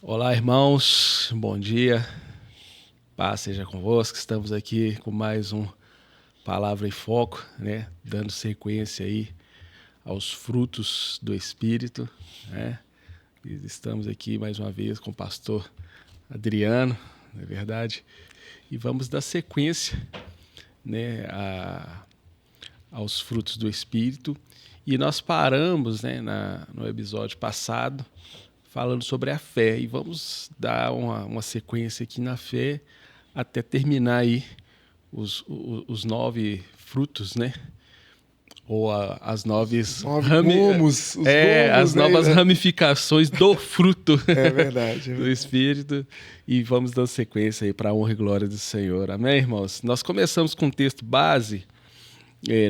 Olá, irmãos, bom dia, paz seja convosco. Estamos aqui com mais um Palavra em Foco, né? Dando sequência aí aos frutos do Espírito, né? E estamos aqui mais uma vez com o pastor Adriano, não é verdade? E vamos dar sequência, né, aos frutos do Espírito. E nós paramos, né, no episódio passado falando sobre a fé. E vamos dar uma sequência aqui na fé até terminar aí os 9 frutos, né? Ou as os gomos, as novas né? ramificações do fruto É verdade. do Espírito. E vamos dar sequência aí para a honra e glória do Senhor. Amém, irmãos? Nós começamos com um texto base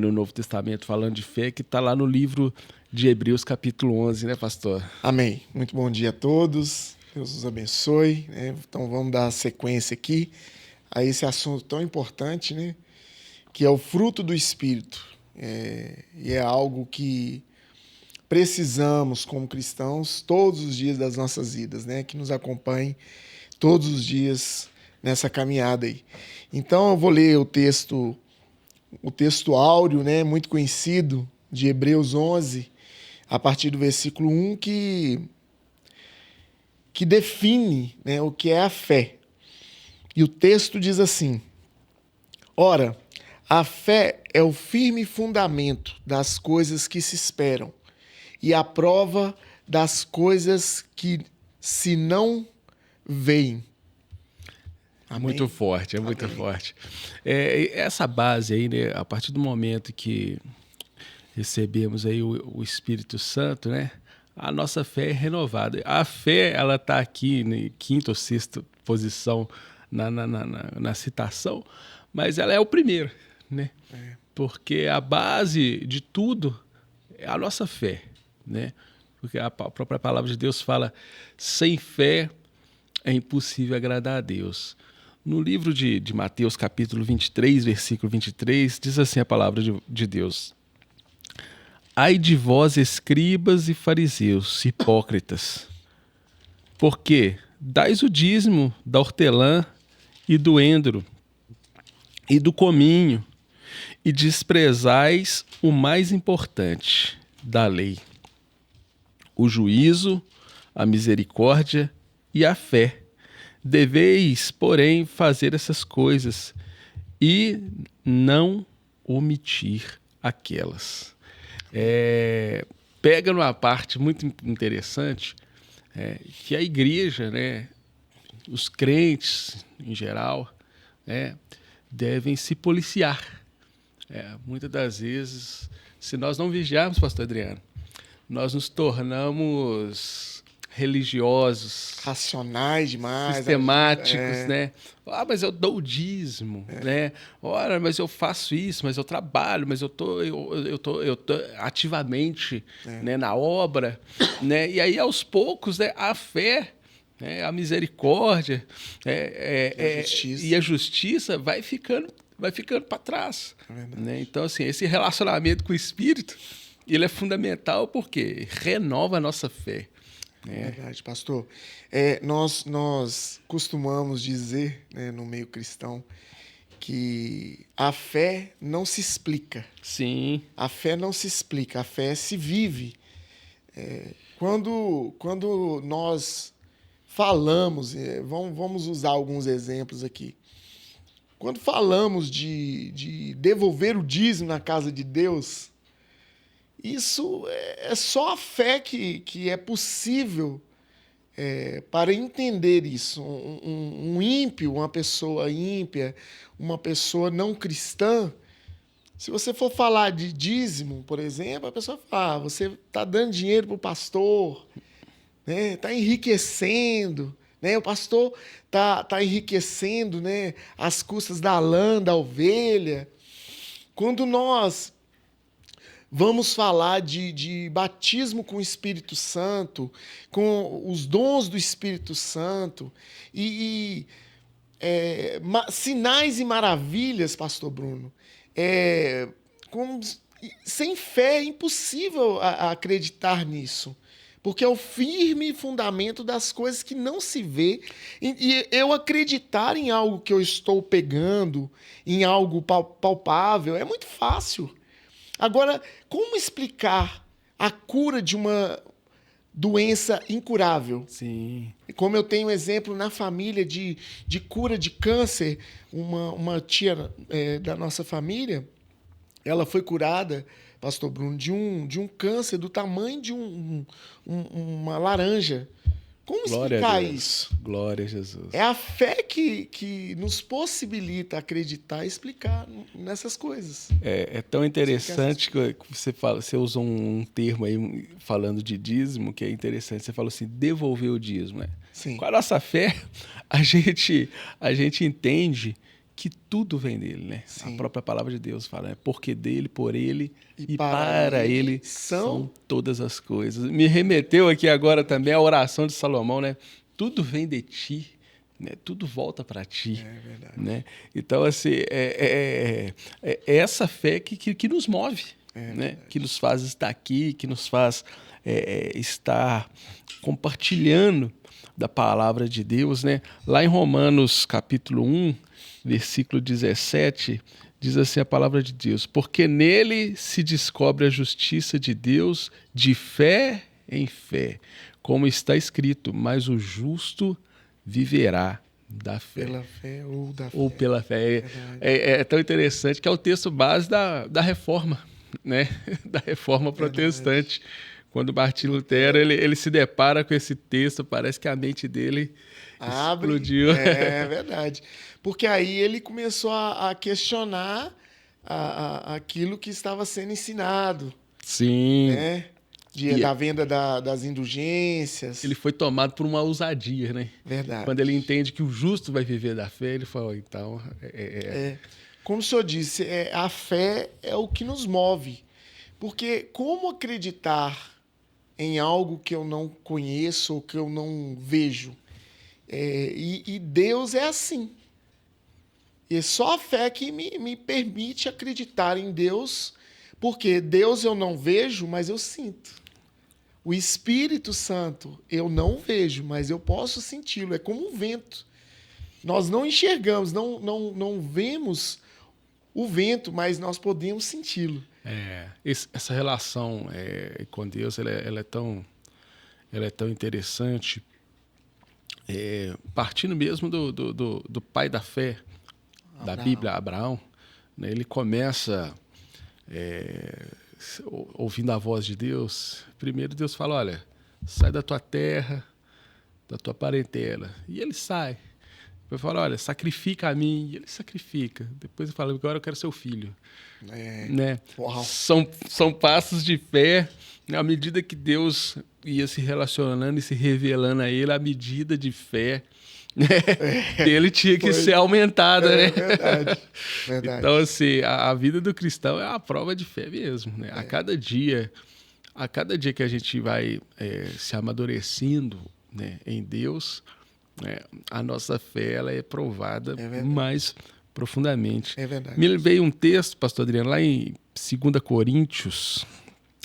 no Novo Testamento falando de fé, que está lá no livro de Hebreus, capítulo 11, né, pastor? Amém. Muito bom dia a todos. Deus os abençoe, né? Então vamos dar sequência aqui a esse assunto tão importante, né? Que é o fruto do Espírito. E é algo que precisamos, como cristãos, todos os dias das nossas vidas, né? Que nos acompanhe todos os dias nessa caminhada aí. Então eu vou ler o texto áureo, né? Muito conhecido, de Hebreus 11, a partir do versículo 1, que define, né, o que é a fé. E o texto diz assim: Ora, a fé é o firme fundamento das coisas que se esperam e a prova das coisas que se não veem. Amém? Muito forte, muito Amém. forte. Essa base aí, né, a partir do momento que recebemos aí o Espírito Santo, né, a nossa fé é renovada. A fé, ela está aqui em quinta ou sexta posição na citação, mas ela é o primeiro, né? Porque a base de tudo é a nossa fé, né? Porque a própria palavra de Deus fala: sem fé é impossível agradar a Deus. No livro de Mateus, capítulo 23, versículo 23, diz assim a palavra de Deus: Ai de vós, escribas e fariseus, hipócritas, porque dais o dízimo da hortelã e do endro e do cominho, e desprezais o mais importante da lei, o juízo, a misericórdia e a fé. Deveis, porém, fazer essas coisas e não omitir aquelas. Pega numa parte muito interessante, que a igreja, né, os crentes em geral, devem se policiar. Muitas das vezes, se nós não vigiarmos, pastor Adriano, nós nos tornamos religiosos, Racionais demais. sistemáticos, né? Mas eu dou o dízimo, né? Ora, mas eu faço isso, mas eu trabalho, mas eu tô ativamente, né, na obra, né? E aí aos poucos, né, a fé, né, a misericórdia, e a justiça vai ficando para trás, né? Então assim, esse relacionamento com o Espírito, ele é fundamental porque renova a nossa fé. É verdade, pastor. Nós costumamos dizer, né, no meio cristão, que a fé não se explica. Sim. A fé não se explica, a fé se vive. Quando nós falamos, vamos usar alguns exemplos aqui. Quando falamos de devolver o dízimo na casa de Deus, isso é só a fé que é possível para entender isso. Um ímpio, uma pessoa ímpia, uma pessoa não cristã, se você for falar de dízimo, por exemplo, a pessoa fala: você está dando dinheiro para o pastor, né? Está enriquecendo. Né? O pastor tá enriquecendo, né, às custas da lã, da ovelha. Quando nós vamos falar de batismo com o Espírito Santo, com os dons do Espírito Santo, sinais e maravilhas, pastor Bruno, sem fé é impossível acreditar nisso. Porque é o firme fundamento das coisas que não se vê. E eu acreditar em algo que eu estou pegando, em algo palpável, é muito fácil. Agora, como explicar a cura de uma doença incurável? Sim. Como eu tenho exemplo na família de cura de câncer, uma tia da nossa família, ela foi curada, pastor Bruno, de um câncer do tamanho de uma laranja. Como Glória a explicar Deus. isso? Glória a Jesus. É a fé que nos possibilita acreditar e explicar nessas coisas. É tão interessante que você fala, você usa um termo aí falando de dízimo, que é interessante. Você falou assim, devolver o dízimo, né? Sim. Com a nossa fé, a gente entende que tudo vem dele, né? Sim. A própria palavra de Deus fala, né? Porque dele, por ele e para para ele são todas as coisas. Me remeteu aqui agora também à oração de Salomão, né? Tudo vem de ti, né? Tudo volta para ti. É verdade. Né? Então, assim, é essa fé que nos move, né? Que nos faz estar aqui, que nos faz estar compartilhando da palavra de Deus, né? Lá em Romanos, capítulo 1, versículo 17, diz assim a palavra de Deus: porque nele se descobre a justiça de Deus de fé em fé, como está escrito, mas o justo viverá da fé. Pela fé ou da fé. Ou pela fé. É tão interessante que é o texto base da reforma, né? Da reforma protestante. Quando Martim Lutero ele se depara com esse texto, parece que a mente dele explodiu. É verdade. Porque aí ele começou a questionar aquilo que estava sendo ensinado. Sim. Né? Da venda das indulgências. Ele foi tomado por uma ousadia, né? Verdade. Quando ele entende que o justo vai viver da fé, ele falou, então... Como o senhor disse, a fé é o que nos move. Porque como acreditar em algo que eu não conheço ou que eu não vejo? E Deus é assim. E é só a fé que me permite acreditar em Deus, porque Deus eu não vejo, mas eu sinto. O Espírito Santo eu não vejo, mas eu posso senti-lo. É como um vento. Nós não enxergamos, não vemos o vento, mas nós podemos senti-lo. Essa relação com Deus ela é tão interessante, partindo mesmo do pai da fé, da Bíblia, Abraão. Né? Ele começa ouvindo a voz de Deus. Primeiro Deus fala, olha, sai da tua terra, da tua parentela. E ele sai. Depois fala, olha, sacrifica a mim. E ele sacrifica. Depois ele fala, agora eu quero seu filho. Né? São passos de fé. À medida que Deus ia se relacionando e se revelando a ele, a medida de fé dele tinha que ser aumentada. Né? Verdade. Então, assim, a vida do cristão é uma prova de fé mesmo. Né? A cada dia que a gente vai se amadurecendo, né, em Deus, a nossa fé ela é provada mais profundamente. É verdade. Me veio um texto, pastor Adriano, lá em 2 Coríntios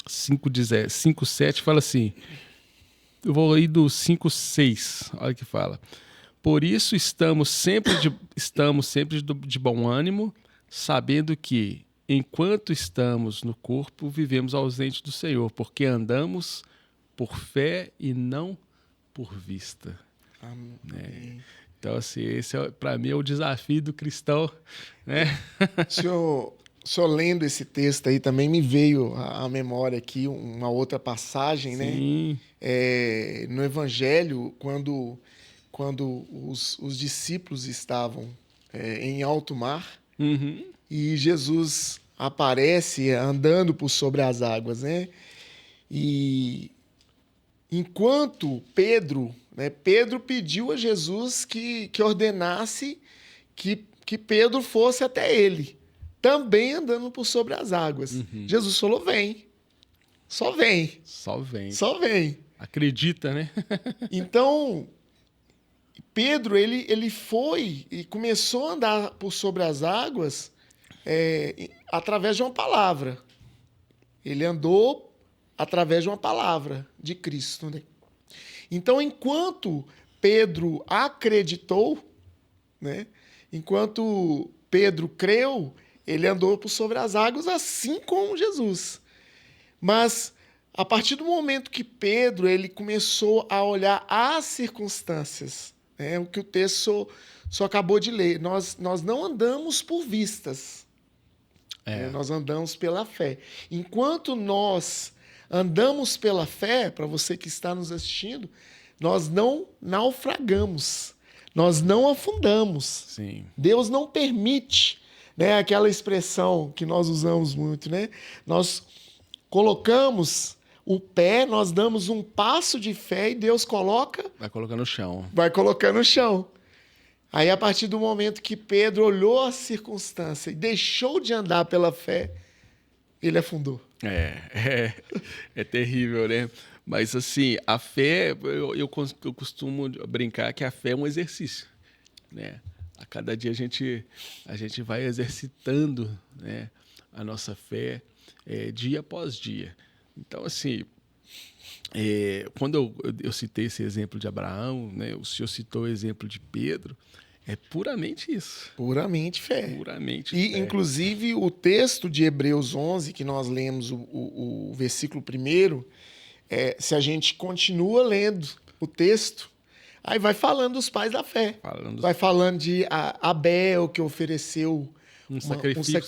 5:7, fala assim, eu vou aí do 5:6, olha que fala. Por isso estamos sempre de bom ânimo, sabendo que, enquanto estamos no corpo, vivemos ausente do Senhor, porque andamos por fé e não por vista. Amém. Então, assim, esse para mim é o desafio do cristão. Né? O senhor lendo esse texto aí também me veio à memória aqui uma outra passagem, Sim. Né? No Evangelho, quando os discípulos estavam em alto mar, e Jesus aparece andando por sobre as águas, né? E enquanto Pedro pediu a Jesus que ordenasse que Pedro fosse até ele, também andando por sobre as águas. Jesus falou, vem. Só vem. Só vem. Só vem. Acredita, né? Então, Pedro, ele foi e começou a andar por sobre as águas através de uma palavra. Ele andou através de uma palavra de Cristo, né? Então, enquanto Pedro acreditou, né? Enquanto Pedro creu, ele andou por sobre as águas, assim como Jesus. Mas a partir do momento que Pedro ele começou a olhar as circunstâncias, né? O que o texto só acabou de ler, nós não andamos por vistas, né? Nós andamos pela fé. Enquanto nós andamos pela fé, para você que está nos assistindo, nós não naufragamos, nós não afundamos. Sim. Deus não permite, né? Aquela expressão que nós usamos muito, né? Nós colocamos o pé, nós damos um passo de fé e Deus Vai colocar no chão. vai colocando no chão. Aí, a partir do momento que Pedro olhou a circunstância e deixou de andar pela fé, ele afundou. É terrível, né? Mas, assim, a fé, eu costumo brincar que a fé é um exercício, né? A cada dia a gente vai exercitando, né, a nossa fé dia após dia. Então, assim, quando eu citei esse exemplo de Abraão, né, o senhor citou o exemplo de Pedro, é puramente isso. Puramente fé. Puramente E, fé. inclusive, o texto de Hebreus 11, que nós lemos o versículo 1, se a gente continua lendo o texto, aí vai falando dos pais da fé. Vai falando de Abel, que ofereceu um sacrifício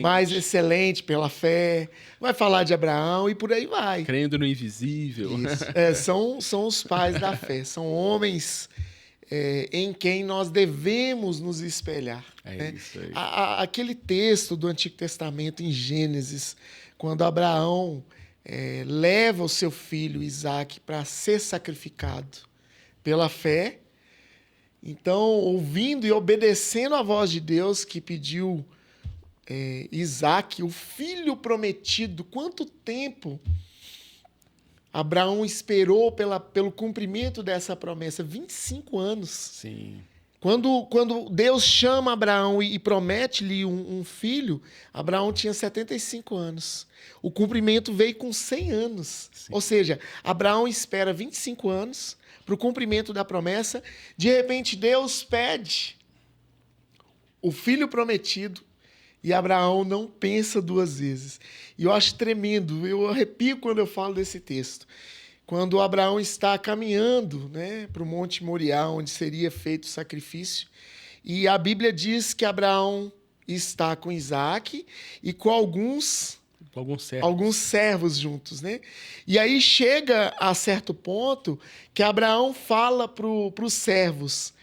mais excelente pela fé. Vai falar de Abraão e por aí vai. Crendo no invisível. Isso. São os pais da fé. São homens em quem nós devemos nos espelhar. Isso aí. Aquele texto do Antigo Testamento, em Gênesis, quando Abraão leva o seu filho Isaque para ser sacrificado pela fé. Então, ouvindo e obedecendo a voz de Deus que pediu Isaque, o filho prometido, quanto tempo Abraão esperou pelo cumprimento dessa promessa? 25 anos. Sim. Quando Deus chama Abraão e promete-lhe um filho, Abraão tinha 75 anos. O cumprimento veio com 100 anos. Sim. Ou seja, Abraão espera 25 anos para o cumprimento da promessa. De repente, Deus pede o filho prometido e Abraão não pensa duas vezes. E eu acho tremendo, eu arrepio quando eu falo desse texto. Quando Abraão está caminhando, né, para o Monte Moriá, onde seria feito o sacrifício, e a Bíblia diz que Abraão está com Isaque e com alguns servos juntos, né? E aí chega a certo ponto que Abraão fala para os servos: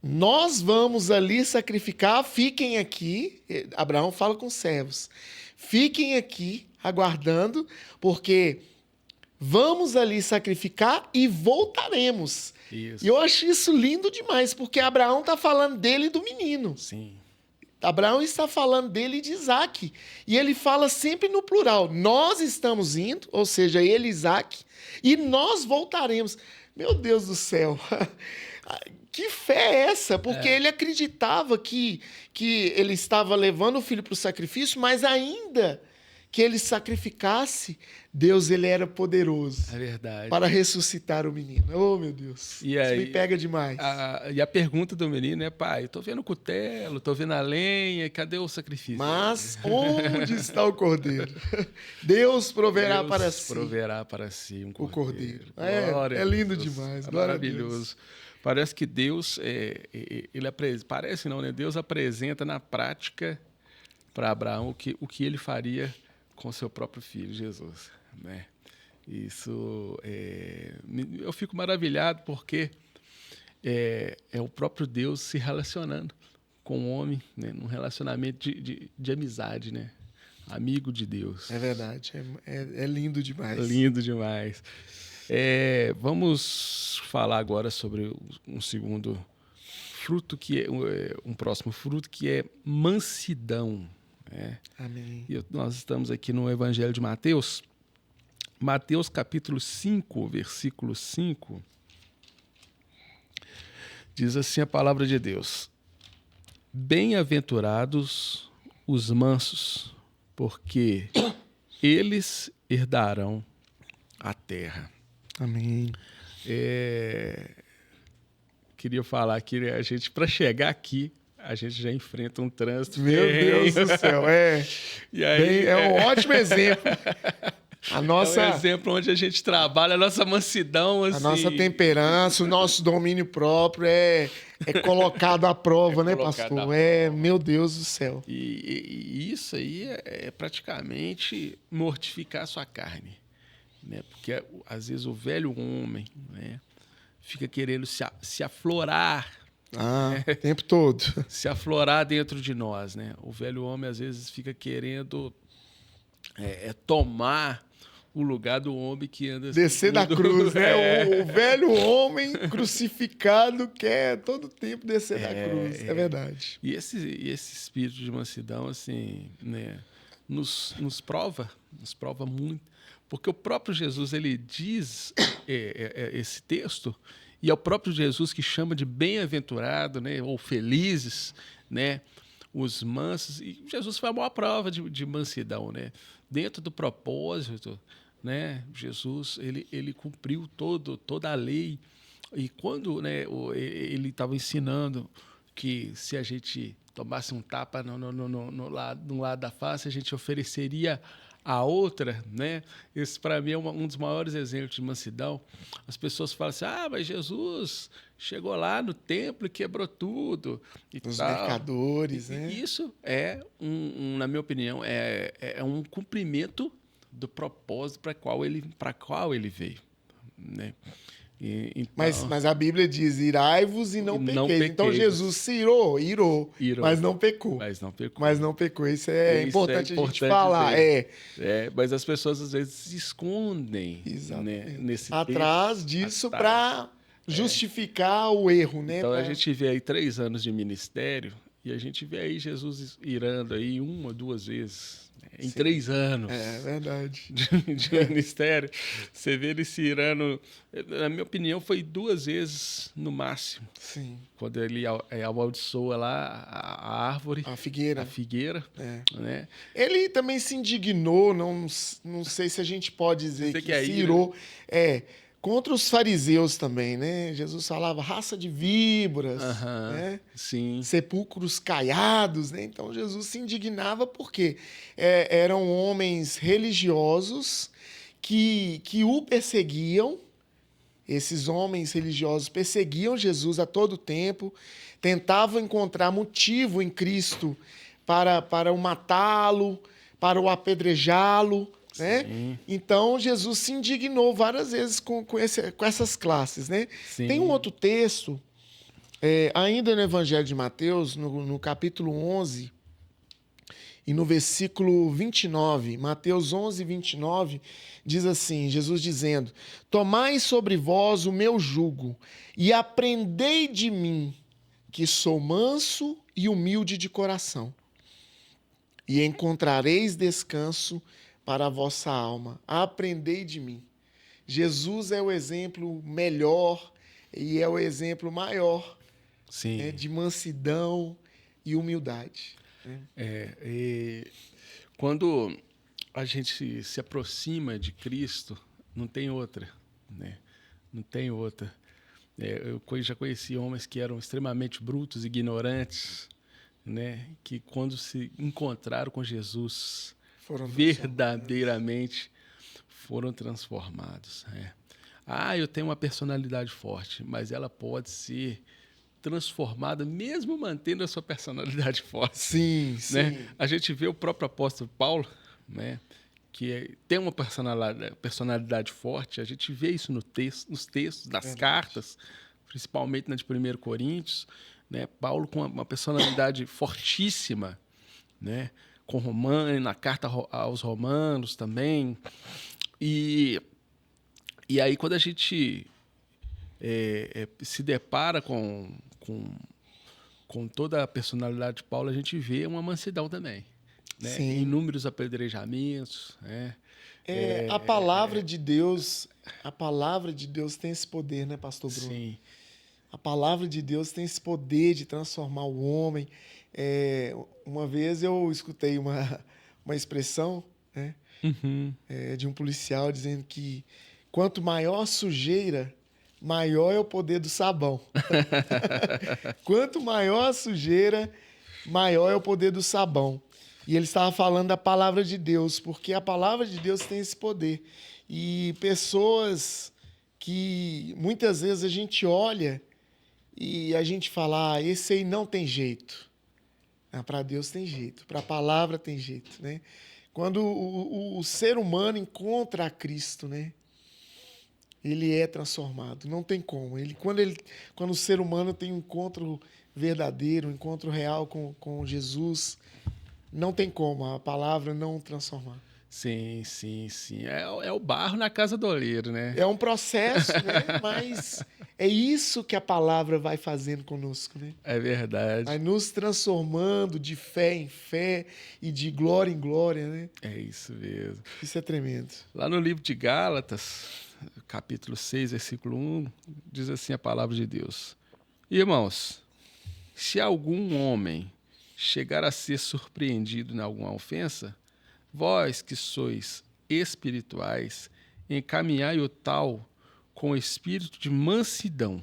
nós vamos ali sacrificar, fiquem aqui. Abraão fala com os servos: fiquem aqui aguardando, porque vamos ali sacrificar e voltaremos. Isso. E eu acho isso lindo demais, porque Abraão está falando dele e do menino. Sim. Abraão está falando dele e de Isaque. E ele fala sempre no plural. Nós estamos indo, ou seja, ele e Isaque, e nós voltaremos. Meu Deus do céu! Que fé é essa? Porque ele acreditava que ele estava levando o filho para o sacrifício, mas ainda que ele sacrificasse, Deus ele era poderoso. É verdade. Para ressuscitar o menino. Oh, meu Deus. E aí, isso me pega demais. E a pergunta do menino é: pai, estou vendo o cutelo, estou vendo a lenha, cadê o sacrifício? Mas onde está o cordeiro? Deus proverá para si. Proverá para si um cordeiro. O cordeiro. É lindo demais. É maravilhoso. Parece que Deus, parece não, né? Deus apresenta na prática para Abraão o que ele faria com seu próprio filho, Jesus, né? Isso, eu fico maravilhado porque é o próprio Deus se relacionando com o homem, né? Num relacionamento de amizade, né? Amigo de Deus. É verdade, é lindo demais. Lindo demais. Vamos falar agora sobre um segundo fruto, que é um próximo fruto, que é mansidão. Amém. E nós estamos aqui no Evangelho de Mateus. Mateus capítulo 5, versículo 5. Diz assim a palavra de Deus: bem-aventurados os mansos, porque eles herdarão a terra. Amém. Queria falar que a gente, para chegar aqui, a gente já enfrenta um trânsito. Meu Deus do céu, E aí, é um ótimo exemplo. A nossa, é um exemplo onde a gente trabalha, a nossa mansidão. Assim, a nossa temperança, o nosso domínio próprio é colocado à prova, né, pastor? Meu Deus do céu. E isso aí é praticamente mortificar a sua carne. Né? Porque, às vezes, o velho homem, né, fica querendo se aflorar. O tempo todo. Se aflorar dentro de nós, né? O velho homem, às vezes, fica querendo tomar o lugar do homem que anda... Descer da cruz, né? O velho homem crucificado quer todo tempo descer da cruz. É verdade. E esse espírito de mansidão, assim, né, nos prova muito. Porque o próprio Jesus, ele diz esse texto, e é o próprio Jesus que chama de bem-aventurado, né, ou felizes, né, os mansos. E Jesus foi a maior prova de mansidão, né? Dentro do propósito, né, Jesus ele cumpriu toda a lei. E quando, né, ele estava ensinando que se a gente tomasse um tapa no lado da face, a gente ofereceria a outra, né? Esse, para mim, é um dos maiores exemplos de mansidão. As pessoas falam assim, mas Jesus chegou lá no templo e quebrou tudo. Os mercadores, né? Isso na minha opinião, é um cumprimento do propósito para qual ele veio, né? Então, mas a Bíblia diz, irai-vos e não pequeis. Então Jesus se irou, mas não pecou. Mas não pecou. Isso é importante a gente falar. Mas as pessoas às vezes se escondem, né, nesse atrás disso para justificar o erro, né? Então a gente vê aí 3 anos de ministério e a gente vê aí Jesus irando aí 1 ou 2 vezes. Em 3 anos. É verdade. De ministério. Você vê ele se irando, na minha opinião, foi 2 vezes no máximo. Sim. Quando ele amaldiçoa lá a árvore. A figueira. Né? Ele também se indignou, não sei se a gente pode dizer que se irou. Contra os fariseus também, né? Jesus falava raça de víboras, né? Sim. Sepulcros caiados, né? Então Jesus se indignava porque eram homens religiosos que o perseguiam. Esses homens religiosos perseguiam Jesus a todo tempo, tentavam encontrar motivo em Cristo para o matá-lo, para o apedrejá-lo. Né? Então, Jesus se indignou várias vezes com essas classes. Né? Tem um outro texto, ainda no Evangelho de Mateus, no capítulo 11, e no versículo 29, Mateus 11, 29, diz assim, Jesus dizendo, tomai sobre vós o meu jugo e aprendei de mim, que sou manso e humilde de coração, e encontrareis descanso para a vossa alma. Aprendei de mim. Jesus é o exemplo melhor e é o exemplo maior, né, de mansidão e humildade. Quando a gente se aproxima de Cristo, não tem outra, né? Não tem outra. Eu já conheci homens que eram extremamente brutos, ignorantes, né? Que quando se encontraram com Jesus, verdadeiramente foram transformados. Né? Eu tenho uma personalidade forte, mas ela pode ser transformada mesmo mantendo a sua personalidade forte. Sim, né? sim. A gente vê o próprio apóstolo Paulo, né, que tem uma personalidade forte, a gente vê isso nos textos das cartas, principalmente na de 1 Coríntios, né? Paulo com uma personalidade fortíssima, né? Com na carta aos Romanos também. E aí, quando a gente se depara com toda a personalidade de Paulo, a gente vê uma mansidão também. Né? Inúmeros apedrejamentos. Né? A palavra de Deus tem esse poder, né, pastor Bruno? Sim. A palavra de Deus tem esse poder de transformar o homem. Uma vez eu escutei uma expressão, né, Uhum. De um policial dizendo que quanto maior a sujeira, maior é o poder do sabão. Quanto maior a sujeira, maior é o poder do sabão. E ele estava falando da palavra de Deus, porque a palavra de Deus tem esse poder. E pessoas que muitas vezes a gente olha e a gente fala, esse aí não tem jeito. Para Deus tem jeito, para a palavra tem jeito, né? Quando o ser humano encontra a Cristo, né? Ele é transformado, não tem como. Quando o ser humano tem um encontro verdadeiro, um encontro real com Jesus, não tem como a palavra não transformar. Sim, sim, sim. É o barro na casa do oleiro, né? É um processo, né? Mas é isso que a palavra vai fazendo conosco, né? É verdade. Vai nos transformando de fé em fé e de glória em glória, né? É isso mesmo. Isso é tremendo. Lá no livro de Gálatas, capítulo 6, versículo 1, diz assim a palavra de Deus: Irmãos, se algum homem chegar a ser surpreendido em alguma ofensa, vós que sois espirituais, encaminhai o tal com espírito de mansidão,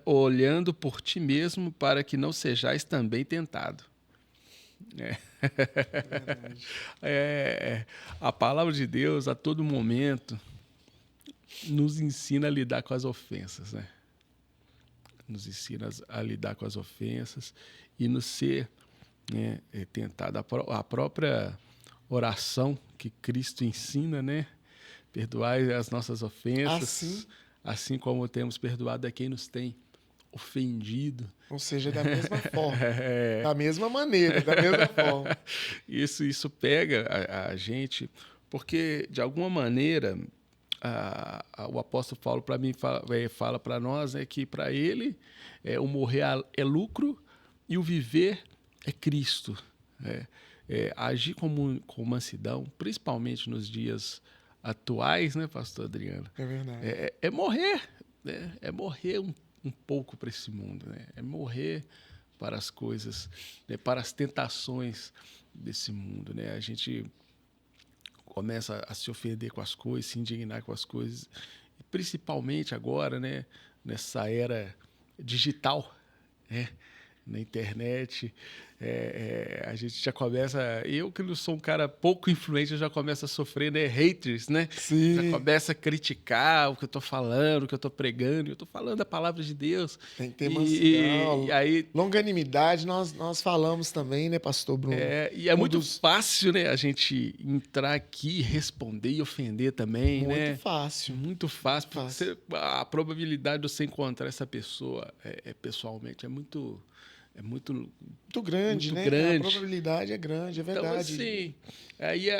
olhando por ti mesmo para que não sejais também tentado. A palavra de Deus, a todo momento, nos ensina a lidar com as ofensas, né? Nos ensina a lidar com as ofensas e nos ser, né, tentado. A própria oração que Cristo ensina, né? Perdoai as nossas ofensas, assim como temos perdoado a quem nos tem ofendido. Ou seja, da mesma forma, da mesma maneira, da mesma forma. Isso pega a gente, porque, de alguma maneira, o apóstolo Paulo, para mim, fala para nós, que para ele o morrer é lucro e o viver é Cristo. Agir com mansidão, principalmente nos dias atuais, né, pastor Adriano? É verdade. É morrer, né? É morrer um pouco para esse mundo, né? É morrer para as coisas, né? Para as tentações desse mundo, né? A gente começa a se ofender com as coisas, se indignar com as coisas, e principalmente agora, né? Nessa era digital, né? Na internet, a gente já começa... Eu, que não sou um cara pouco influente, eu já começo a sofrer, né, haters, né? Sim. Já começa a criticar o que eu estou falando, o que eu estou pregando. Eu estou falando a palavra de Deus. Tem que ter mansidão. E aí, longanimidade, nós falamos também, né, pastor Bruno? E é muito fácil, né, a gente entrar aqui, responder e ofender também, né? Muito fácil. Muito fácil. A probabilidade de você encontrar essa pessoa pessoalmente é muito grande, muito né? Grande. A probabilidade é grande, é verdade. Então, assim, aí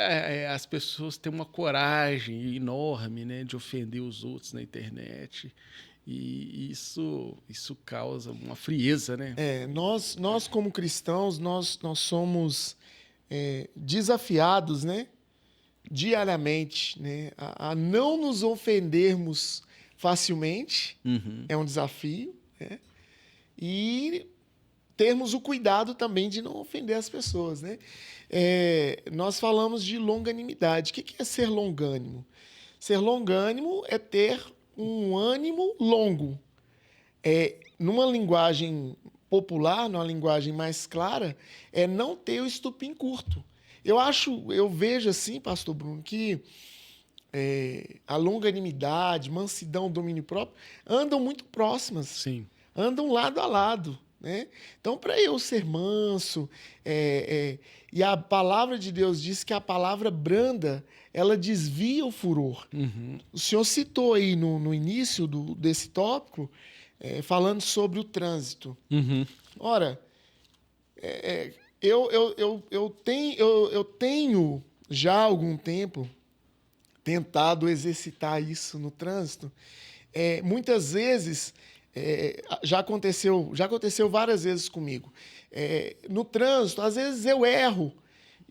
as pessoas têm uma coragem enorme, né, de ofender os outros na internet. E isso causa uma frieza, né? Nós como cristãos, nós somos desafiados, né, diariamente, né, a não nos ofendermos facilmente. Uhum. É um desafio, né? E termos o cuidado também de não ofender as pessoas, né? Nós falamos de longanimidade. O que é ser longânimo? Ser longânimo é ter um ânimo longo. Numa linguagem popular, numa linguagem mais clara, é não ter o estupim curto. Eu vejo assim, pastor Bruno, que a longanimidade, mansidão, domínio próprio andam muito próximas. Sim. Andam lado a lado. Né? Então, para eu ser manso, e a palavra de Deus diz que a palavra branda, ela desvia o furor. Uhum. O senhor citou aí no início desse tópico, falando sobre o trânsito. Uhum. Ora, eu tenho já há algum tempo tentado exercitar isso no trânsito. Muitas vezes... já aconteceu várias vezes comigo. No trânsito, às vezes eu erro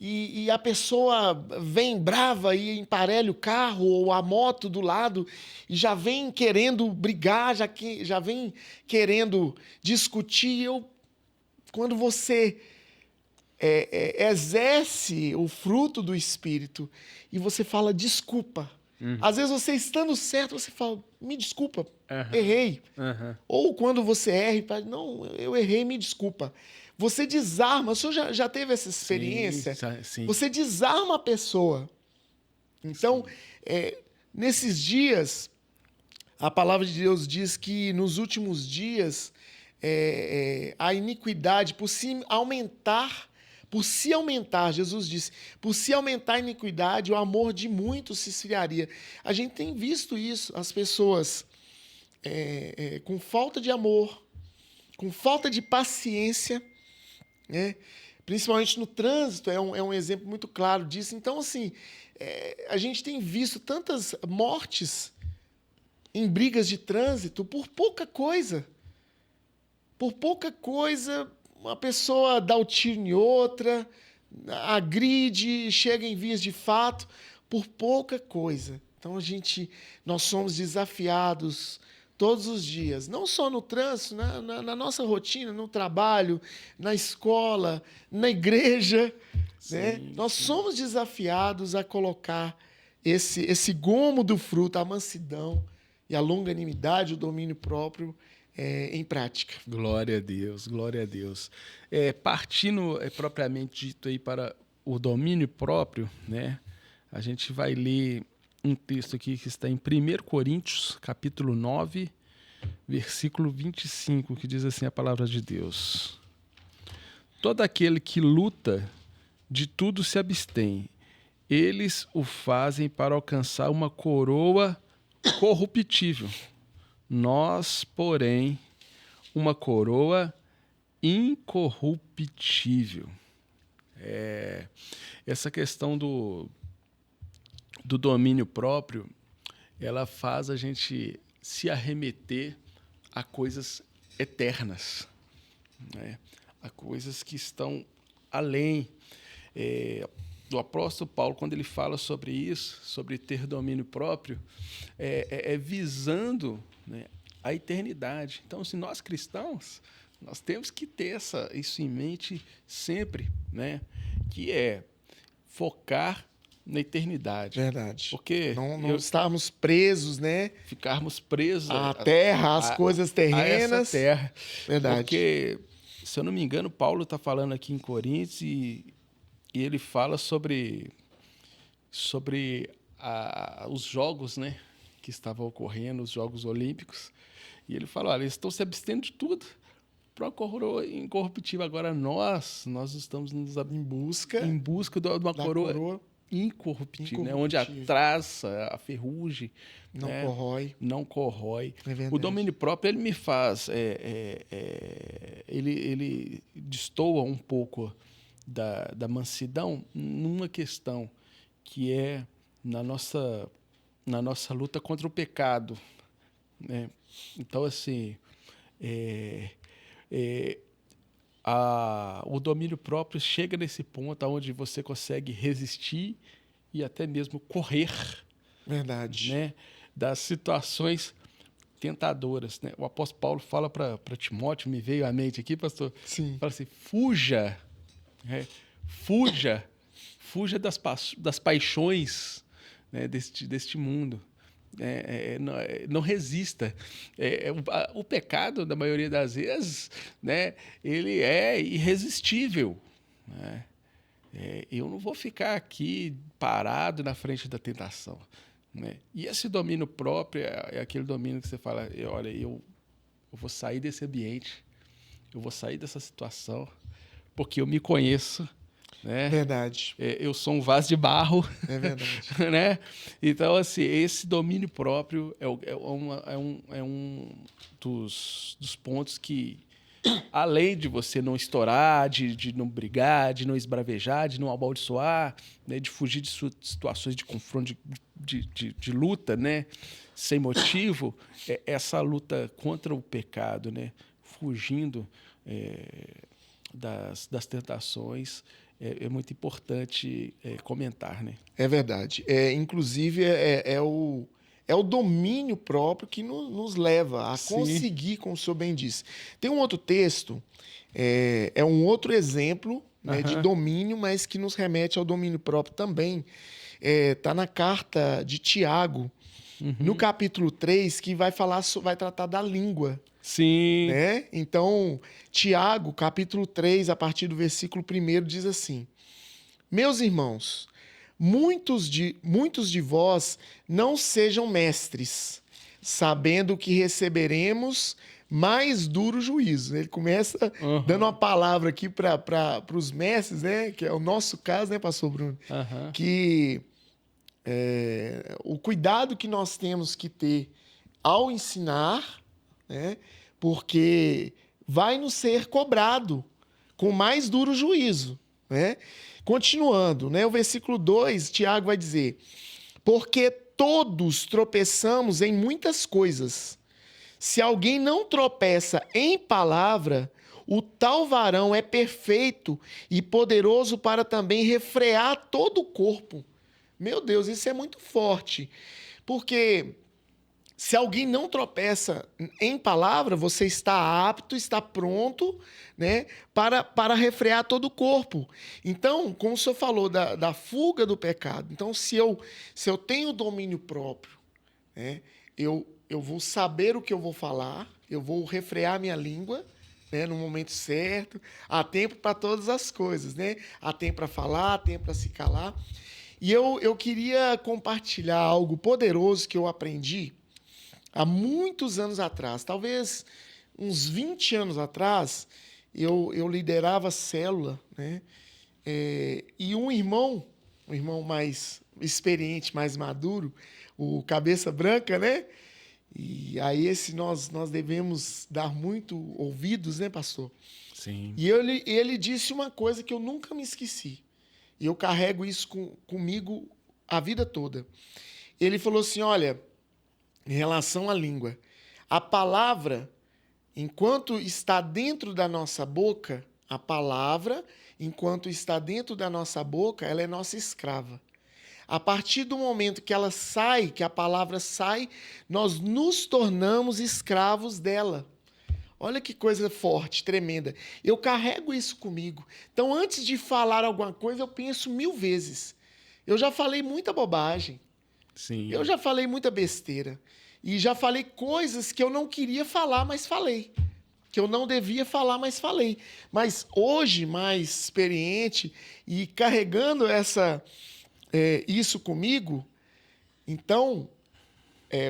e a pessoa vem brava e emparelha o carro ou a moto do lado e já vem querendo brigar, já vem querendo discutir. Quando você exerce o fruto do Espírito e você fala desculpa. Às vezes você estando certo, você fala, me desculpa, errei. Ou quando você erra, não, eu errei, me desculpa. Você desarma, o senhor já teve essa experiência? Sim. Você desarma a pessoa. Então, nesses dias, a palavra de Deus diz que nos últimos dias, a iniquidade, por se aumentar, Jesus disse, por se aumentar a iniquidade, o amor de muitos se esfriaria. A gente tem visto isso, as pessoas com falta de amor, com falta de paciência, né? Principalmente no trânsito, é um exemplo muito claro disso. Então, assim, a gente tem visto tantas mortes em brigas de trânsito por pouca coisa. Por pouca coisa, uma pessoa dá o tiro em outra, agride, chega em vias de fato, por pouca coisa. Então, nós somos desafiados todos os dias, não só no trânsito, na nossa rotina, no trabalho, na escola, na igreja. Sim, né? Nós somos desafiados a colocar esse gomo do fruto, a mansidão e a longanimidade, o domínio próprio, em prática. Glória a Deus, glória a Deus. Partindo propriamente dito aí para o domínio próprio, né? A gente vai ler um texto aqui que está em 1 Coríntios, capítulo 9, versículo 25, que diz assim a palavra de Deus. Todo aquele que luta, de tudo se abstém. Eles o fazem para alcançar uma coroa corruptível. Nós, porém, uma coroa incorruptível. Essa questão do domínio próprio, ela faz a gente se arremeter a coisas eternas, né? A coisas que estão além. O apóstolo Paulo, quando ele fala sobre isso, sobre ter domínio próprio, visando, né, a eternidade. Então, se nós cristãos, nós temos que ter isso em mente sempre, né? Que é focar na eternidade. Verdade. Porque não estarmos presos, né? Ficarmos presos à terra, às coisas terrenas. A essa terra. Verdade. Porque, se eu não me engano, Paulo está falando aqui em Coríntios e ele fala sobre os jogos, né, que estavam ocorrendo, os Jogos Olímpicos. E ele fala, olha, eles estão se abstendo de tudo para uma coroa incorruptível. Agora nós estamos em busca de uma coroa incorruptível, né? Onde a traça, a ferrugem não corrói. O domínio próprio, ele me faz, ele destoa um pouco da mansidão numa questão que é na nossa luta contra o pecado, né? Então, assim, o domínio próprio chega nesse ponto onde você consegue resistir e até mesmo correr, verdade, né, das situações tentadoras, né? O apóstolo Paulo fala para Timóteo, me veio à mente aqui, pastor, sim, fala assim, fuja das paixões, né, deste mundo. Não resista. O pecado, na maioria das vezes, né, ele é irresistível, né? Eu não vou ficar aqui parado na frente da tentação, né? E esse domínio próprio é aquele domínio que você fala, olha, eu vou sair desse ambiente, eu vou sair dessa situação, porque eu me conheço, né? Verdade. Eu sou um vaso de barro. É verdade. Né? Então, assim, esse domínio próprio é um dos pontos que, além de você não estourar, de não brigar, de não esbravejar, de não amaldiçoar, né? De fugir de situações de confronto, de luta, né? Sem motivo, essa luta contra o pecado, né? Fugindo das tentações, é muito importante comentar, né? É verdade. Inclusive, é o domínio próprio que nos leva a conseguir, como o senhor bem disse. Tem um outro texto, um outro exemplo, né, de domínio, mas que nos remete ao domínio próprio também. Tá na carta de Tiago, no capítulo 3, que vai tratar da língua. Sim. Né? Então, Tiago, capítulo 3, a partir do versículo 1, diz assim: Meus irmãos, muitos de vós não sejam mestres, sabendo que receberemos mais duro juízo. Ele começa dando uma palavra aqui para os mestres, né? Que é o nosso caso, né, pastor Bruno? Que o cuidado que nós temos que ter ao ensinar, né? Porque vai nos ser cobrado com mais duro juízo, né? Continuando, né? O versículo 2, Tiago vai dizer: porque todos tropeçamos em muitas coisas. Se alguém não tropeça em palavra, o tal varão é perfeito e poderoso para também refrear todo o corpo. Meu Deus, isso é muito forte. Porque se alguém não tropeça em palavra, você está apto, está pronto, né, para refrear todo o corpo. Então, como o senhor falou da fuga do pecado, então se eu tenho domínio próprio, né, eu vou saber o que eu vou falar, eu vou refrear minha língua, né, no momento certo. Há tempo para todas as coisas, né? Há tempo para falar, há tempo para se calar. E eu queria compartilhar algo poderoso que eu aprendi há muitos anos atrás, talvez uns 20 anos atrás. Eu liderava célula, né? E um irmão mais experiente, mais maduro, o cabeça branca, né? E aí nós devemos dar muito ouvidos, né, pastor? Sim. E ele disse uma coisa que eu nunca me esqueci. E eu carrego isso comigo a vida toda. Ele falou assim, olha, em relação à língua, a palavra, enquanto está dentro da nossa boca, ela é nossa escrava. A partir do momento que ela sai, que a palavra sai, nós nos tornamos escravos dela. Olha que coisa forte, tremenda. Eu carrego isso comigo. Então, antes de falar alguma coisa, eu penso 1000 vezes. Eu já falei muita bobagem. Sim. Eu já falei muita besteira. E já falei coisas que eu não queria falar, mas falei. Que eu não devia falar, mas falei. Mas hoje, mais experiente e carregando isso comigo, então,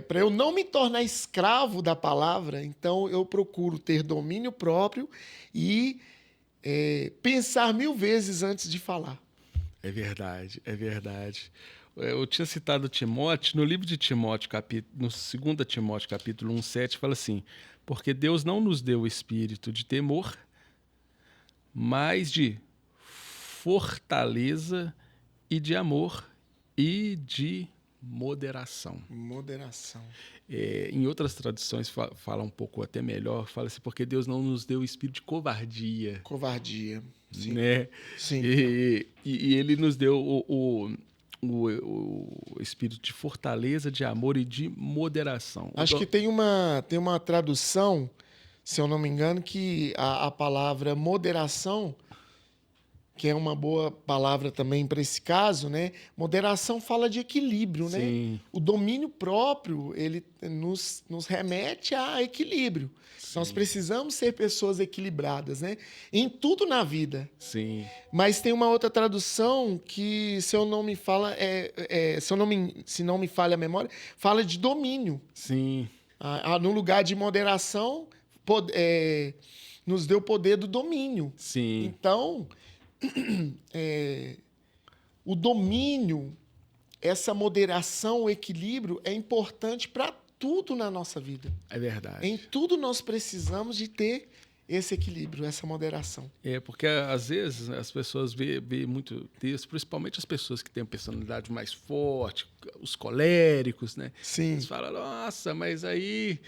para eu não me tornar escravo da palavra, então eu procuro ter domínio próprio e pensar 1000 vezes antes de falar. É verdade, é verdade. Eu tinha citado Timóteo, no livro de Timóteo, no 2 Timóteo, capítulo 1:7, fala assim: porque Deus não nos deu o espírito de temor, mas de fortaleza e de amor e de moderação. Moderação. Em outras traduções fala um pouco até melhor, fala assim, porque Deus não nos deu o espírito de covardia. Covardia, sim. Né? Sim. E ele nos deu o espírito de fortaleza, de amor e de moderação. Acho que tem uma tradução, se eu não me engano, que a palavra moderação, que é uma boa palavra também para esse caso, né? Moderação fala de equilíbrio, Sim. né? O domínio próprio, ele nos remete a equilíbrio. Sim. Nós precisamos ser pessoas equilibradas, né? Em tudo na vida. Sim. Mas tem uma outra tradução que, se não me falha a memória, fala de domínio. Sim. No lugar de moderação, nos deu o poder do domínio. Sim. Então, o domínio, essa moderação, o equilíbrio é importante para tudo na nossa vida. É verdade. Em tudo nós precisamos de ter esse equilíbrio, essa moderação. Porque às vezes as pessoas veem muito texto, principalmente as pessoas que têm uma personalidade mais forte, os coléricos, né? Sim. Eles falam, nossa, mas aí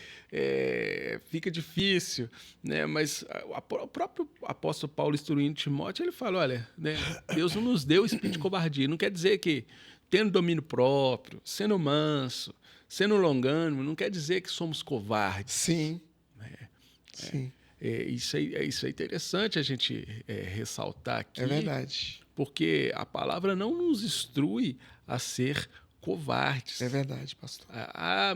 fica difícil, né? Mas o próprio apóstolo Paulo instruindo Timóteo, ele fala, olha, né, Deus não nos deu espírito de covardia. Não quer dizer que tendo domínio próprio, sendo manso, sendo longânimo, não quer dizer que somos covardes. Sim. Sim. Isso é interessante a gente ressaltar aqui. É verdade. Porque a palavra não nos instrui a ser covardes. É verdade, pastor.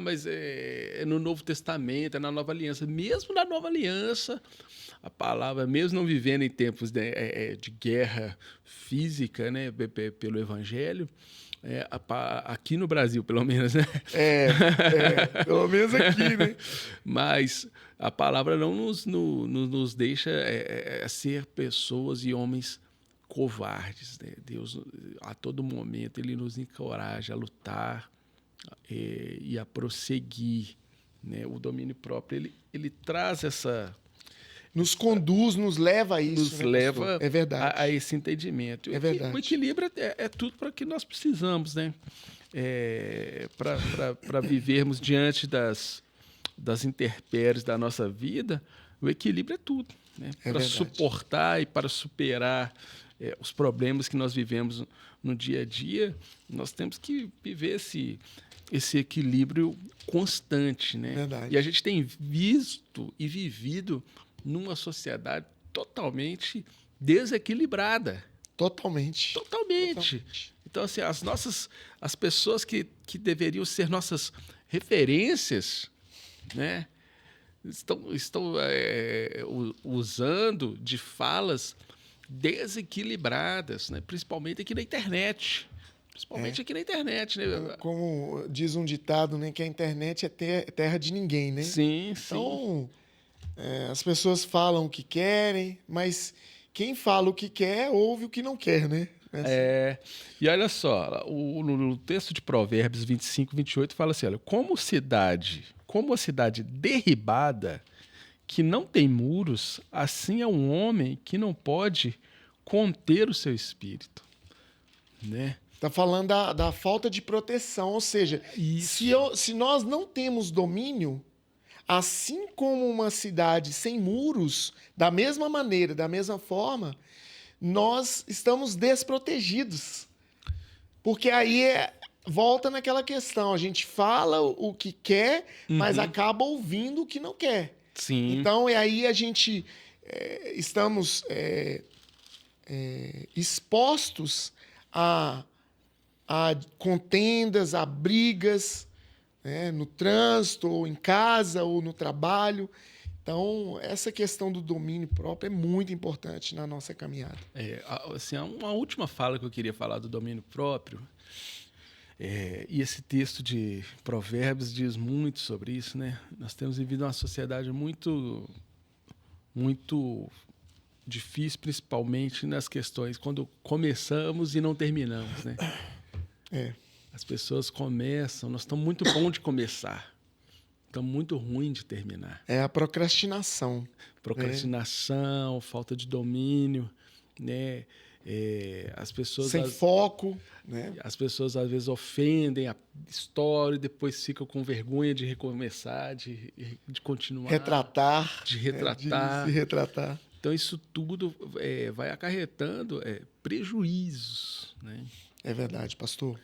Mas é no Novo Testamento, é na Nova Aliança. Mesmo na Nova Aliança, a palavra, mesmo não vivendo em tempos de guerra física, né, pelo Evangelho, aqui no Brasil, pelo menos, né? Pelo menos aqui, né? Mas a palavra não nos deixa ser pessoas e homens covardes, né? Deus, a todo momento, ele nos encoraja a lutar e a prosseguir, né? O domínio próprio, ele traz essa... Nos conduz, nos leva a isso, nos né, leva pastor? É verdade. a esse entendimento. É verdade. O equilíbrio é tudo para que nós precisamos, né? Para vivermos diante das intempéries da nossa vida, o equilíbrio é tudo, né? Para suportar e para superar os problemas que nós vivemos no dia a dia, nós temos que viver esse equilíbrio constante, né? Verdade. E a gente tem visto e vivido numa sociedade totalmente desequilibrada. Totalmente. Então, assim, as pessoas que deveriam ser nossas referências, né, estão usando de falas desequilibradas, né, principalmente aqui na internet. Aqui na internet, né? Como diz um ditado, né, que a internet é terra de ninguém, né? Sim, então, as pessoas falam o que querem, mas quem fala o que quer, ouve o que não quer, né? E olha só, no texto de Provérbios 25, 28, fala assim, olha, como a cidade derribada, que não tem muros, assim é um homem que não pode conter o seu espírito, né? Está falando da falta de proteção, ou seja, se nós não temos domínio, assim como uma cidade sem muros, da mesma maneira, da mesma forma, nós estamos desprotegidos. Porque aí volta naquela questão, a gente fala o que quer, mas acaba ouvindo o que não quer. Sim. Então, aí a gente estamos expostos a contendas, a brigas, né, no trânsito, ou em casa, ou no trabalho. Então, essa questão do domínio próprio é muito importante na nossa caminhada. Assim, uma última fala que eu queria falar do domínio próprio, e esse texto de Provérbios diz muito sobre isso, né? Nós temos vivido uma sociedade muito, muito difícil, principalmente nas questões quando começamos e não terminamos, né? As pessoas começam, nós estamos muito bom de começar, estamos muito ruim de terminar. É a procrastinação. Falta de domínio, né? As pessoas sem foco, né? As pessoas às vezes ofendem a história e depois ficam com vergonha de recomeçar, de continuar, de retratar, de se retratar. Então isso tudo vai acarretando prejuízos, né? É verdade, pastor.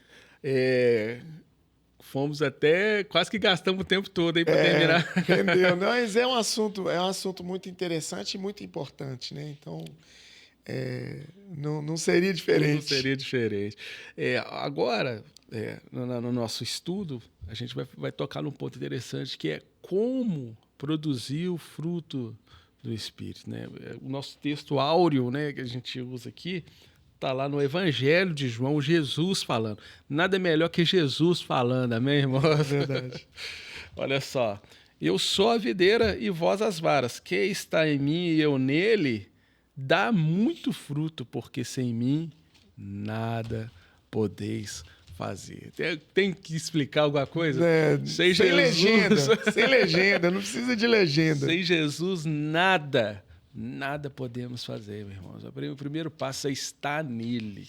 Fomos até quase que gastamos o tempo todo aí para terminar. Entendeu? Mas é um assunto muito interessante e muito importante, né? Então não seria diferente. Não seria diferente. Agora, no nosso estudo, a gente vai tocar num ponto interessante que é como produzir o fruto do Espírito, né? O nosso texto áureo, né, que a gente usa aqui, está lá no Evangelho de João, Jesus falando. Nada melhor que Jesus falando, amém, irmão? É verdade. Olha só. Eu sou a videira e vós as varas. Quem está em mim e eu nele, dá muito fruto, porque sem mim nada podeis fazer. Tem que explicar alguma coisa? Sem legenda. Sem legenda, não precisa de legenda. Sem Jesus, nada podemos fazer, meus irmãos. O primeiro passo é estar nele,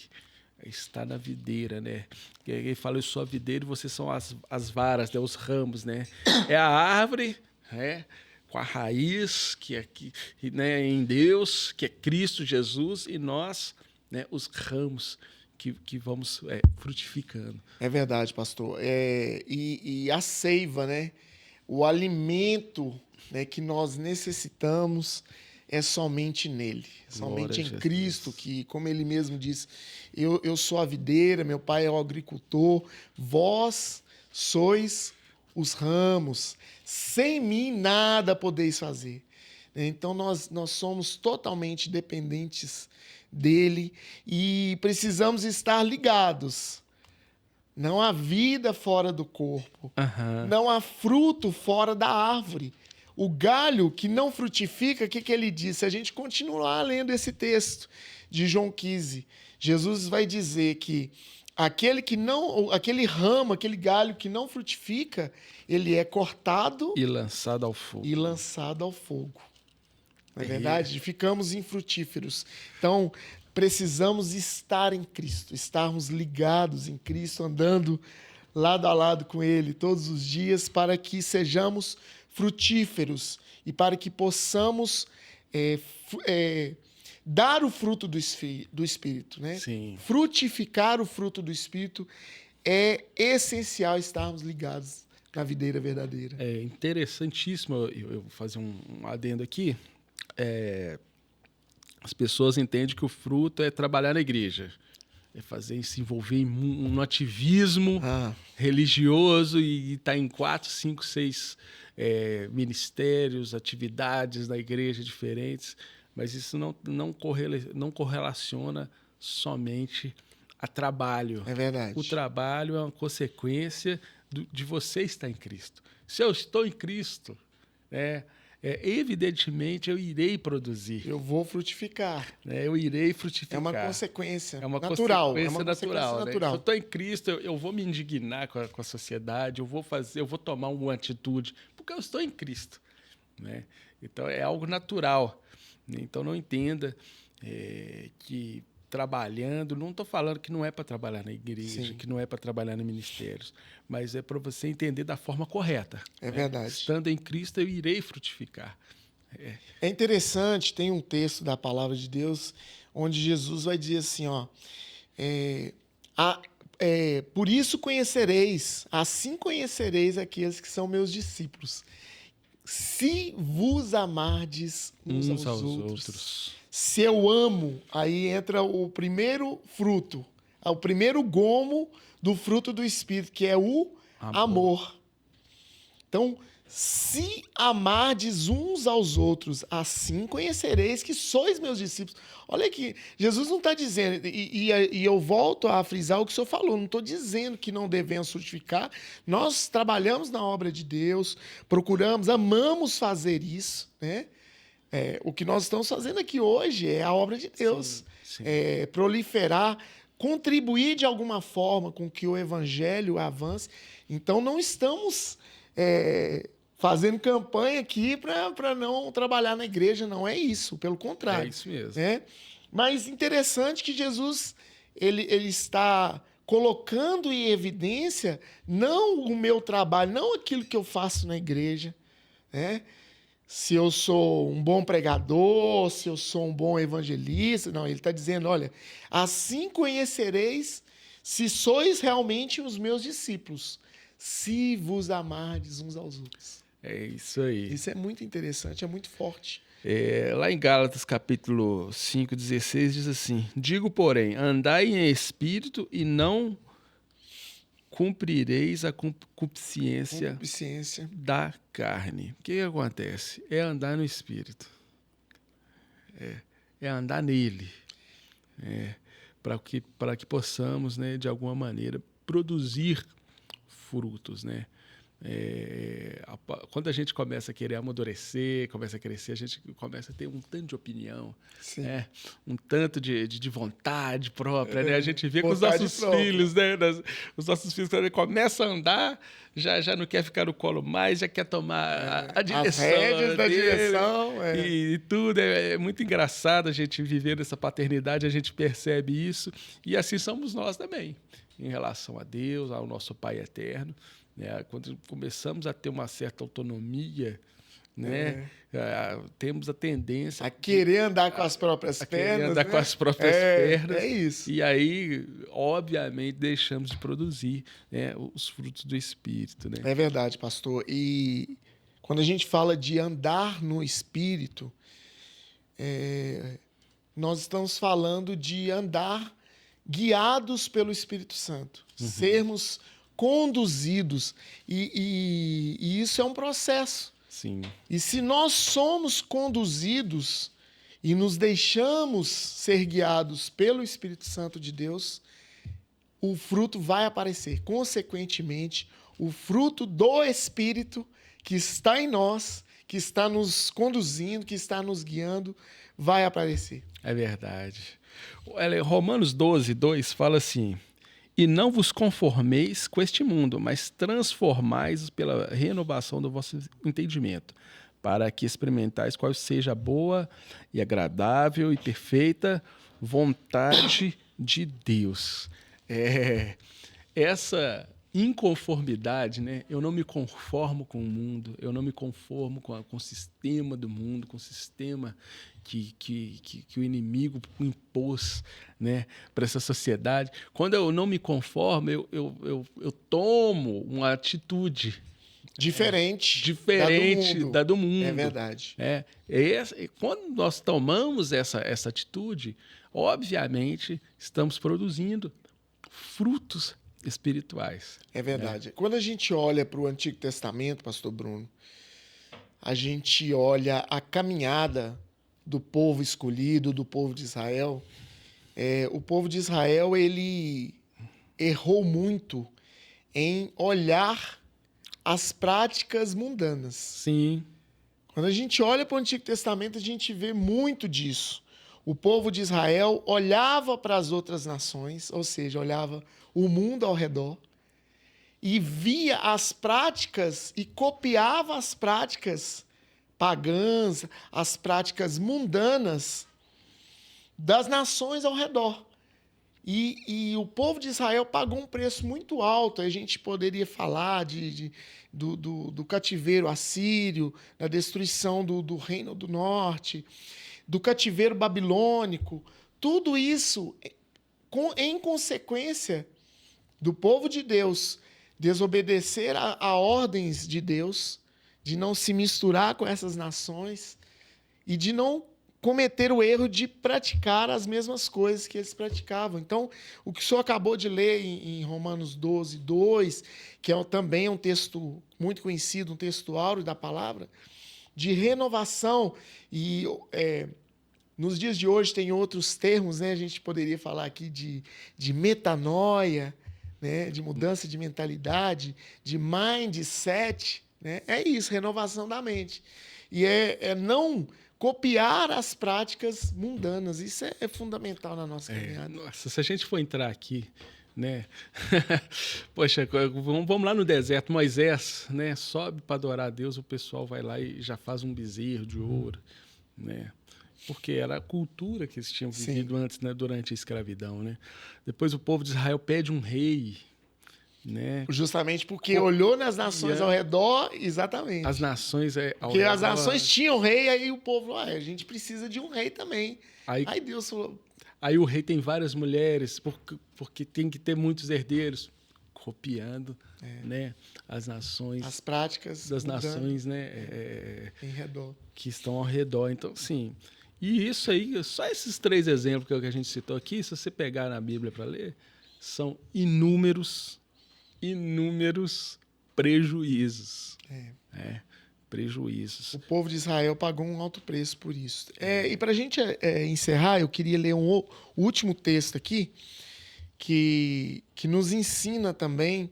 é estar na videira, né? Ele fala, eu sou a videira e vocês são as varas, né? Os ramos, né? É a árvore, né? Com a raiz, que é né? Em Deus, que é Cristo Jesus, e nós, né? Os ramos que vamos frutificando. É verdade, pastor. E a seiva, né? o alimento, né, que nós necessitamos é somente nele, somente em Cristo, que, como ele mesmo diz, eu sou a videira, meu pai é o agricultor, vós sois os ramos, sem mim nada podeis fazer. Então nós somos totalmente dependentes dele e precisamos estar ligados. Não há vida fora do corpo, não há fruto fora da árvore. O galho que não frutifica, o que ele diz? Se a gente continuar lendo esse texto de João 15, Jesus vai dizer que aquele ramo, aquele galho que não frutifica, ele é cortado e lançado ao fogo. Não é verdade? Ficamos infrutíferos. Então, precisamos estar em Cristo, estarmos ligados em Cristo, andando lado a lado com Ele todos os dias, para que sejamos frutíferos e para que possamos dar o fruto do Espírito, né? Sim. Frutificar o fruto do Espírito é essencial estarmos ligados na videira verdadeira. É interessantíssimo, eu vou fazer um adendo aqui. As pessoas entendem que o fruto é trabalhar na igreja, é se envolver no ativismo religioso e estar em 4, 5, 6 ministérios, atividades na igreja diferentes, mas isso não correlaciona somente a trabalho. É verdade. O trabalho é uma consequência de você estar em Cristo. Se eu estou em Cristo, evidentemente eu irei produzir. Eu vou frutificar. Eu irei frutificar. É uma consequência natural. É uma natural. Né? Se eu estou em Cristo, eu vou me indignar com a sociedade, eu vou tomar uma atitude, porque eu estou em Cristo. Né? Então é algo natural. Então não entenda que trabalhando, não estou falando que não é para trabalhar na igreja, Sim. que não é para trabalhar nos ministérios, mas é para você entender da forma correta. É verdade. Estando em Cristo, eu irei frutificar. É interessante, tem um texto da palavra de Deus onde Jesus vai dizer assim, por isso assim conhecereis aqueles que são meus discípulos, se vos amardes uns aos outros. Se eu amo, aí entra o primeiro fruto, o primeiro gomo do fruto do Espírito, que é o amor. Então, se amardes uns aos outros, assim conhecereis que sois meus discípulos. Olha aqui, Jesus não está dizendo, e eu volto a frisar o que o senhor falou, não estou dizendo que não devemos frutificar. Nós trabalhamos na obra de Deus, procuramos, amamos fazer isso, né? O que nós estamos fazendo aqui hoje é a obra de Deus. Sim. Proliferar, contribuir de alguma forma com que o evangelho avance. Então, não estamos fazendo campanha aqui para não trabalhar na igreja, não é isso, pelo contrário. É isso mesmo. Mas interessante que Jesus ele está colocando em evidência não o meu trabalho, não aquilo que eu faço na igreja, se eu sou um bom pregador, se eu sou um bom evangelista. Não, ele está dizendo, olha, assim conhecereis se sois realmente os meus discípulos, se vos amardes uns aos outros. É isso aí. Isso é muito interessante, é muito forte. Lá em Gálatas, capítulo 5, 16, diz assim, digo, porém, andai em espírito e não cumprireis a concupiscência da carne. O que acontece? É andar no Espírito. É andar nele. Para que possamos, né, de alguma maneira, produzir frutos, né? Quando a gente começa a querer amadurecer, começa a crescer, a gente começa a ter um tanto de opinião, um tanto de vontade própria, né? A gente vê com os nossos filhos, né? Os nossos filhos, quando começam a andar, já não quer ficar no colo mais, já quer tomar a direção. As rédeas da direção. E tudo. É muito engraçado a gente viver essa paternidade, a gente percebe isso, e assim somos nós também, em relação a Deus, ao nosso Pai eterno. Quando começamos a ter uma certa autonomia, né? Temos a tendência a querer andar com as próprias pernas. Querer andar né? com as próprias pernas. É isso. E aí, obviamente, deixamos de produzir, né, os frutos do Espírito, né? É verdade, pastor. E quando a gente fala de andar no Espírito, nós estamos falando de andar guiados pelo Espírito Santo, sermos conduzidos. E isso é um processo. Sim. E se nós somos conduzidos e nos deixamos ser guiados pelo Espírito Santo de Deus, o fruto vai aparecer. Consequentemente, o fruto do Espírito que está em nós, que está nos conduzindo, que está nos guiando, vai aparecer. É verdade. Romanos 12, 2 fala assim: e não vos conformeis com este mundo, mas transformais pela renovação do vosso entendimento, para que experimentais qual seja a boa e agradável e perfeita vontade de Deus. Essa inconformidade, né? Eu não me conformo com o mundo, eu não me conformo com o sistema do mundo, com o sistema que o inimigo impôs, né, para essa sociedade. Quando eu não me conformo, eu tomo uma atitude Diferente da do mundo. É verdade. Quando nós tomamos essa atitude, obviamente estamos produzindo frutos espirituais. É verdade. Quando a gente olha para o Antigo Testamento, pastor Bruno, a gente olha a caminhada do povo escolhido, do povo de Israel. O povo de Israel, ele errou muito em olhar as práticas mundanas. Sim. Quando a gente olha para o Antigo Testamento, a gente vê muito disso. O povo de Israel olhava para as outras nações, ou seja, olhava o mundo ao redor, e via as práticas e copiava as práticas pagãs, as práticas mundanas das nações ao redor. E o povo de Israel pagou um preço muito alto. A gente poderia falar do cativeiro assírio, da destruição do Reino do Norte, do cativeiro babilônico. Tudo isso em consequência do povo de Deus desobedecer a ordens de Deus, de não se misturar com essas nações e de não cometer o erro de praticar as mesmas coisas que eles praticavam. Então, o que o senhor acabou de ler em Romanos 12, 2, que também um texto muito conhecido, um texto áureo da palavra, de renovação. E nos dias de hoje tem outros termos, né? A gente poderia falar aqui de metanoia, né? De mudança de mentalidade, de mindset. Né? É isso, renovação da mente. E não copiar as práticas mundanas. Isso é fundamental na nossa caminhada. Nossa, se a gente for entrar aqui, né? Poxa, vamos lá no deserto. Moisés, né, sobe para adorar a Deus, o pessoal vai lá e já faz um bezerro de ouro, né? Porque era a cultura que eles tinham vivido antes, né, durante a escravidão, né? Depois o povo de Israel pede um rei, né? Justamente porque olhou nas nações ao redor, exatamente. As nações porque as nações tinham rei, aí o povo falou, a gente precisa de um rei também. Aí Deus falou... Aí o rei tem várias mulheres, porque tem que ter muitos herdeiros, copiando, né, as nações... As práticas das nações, né, em redor. Que estão ao redor. Então, sim... E isso aí, só esses 3 exemplos que a gente citou aqui, se você pegar na Bíblia para ler, são inúmeros prejuízos. Prejuízos. O povo de Israel pagou um alto preço por isso. E para a gente encerrar, eu queria ler o último texto aqui, que nos ensina também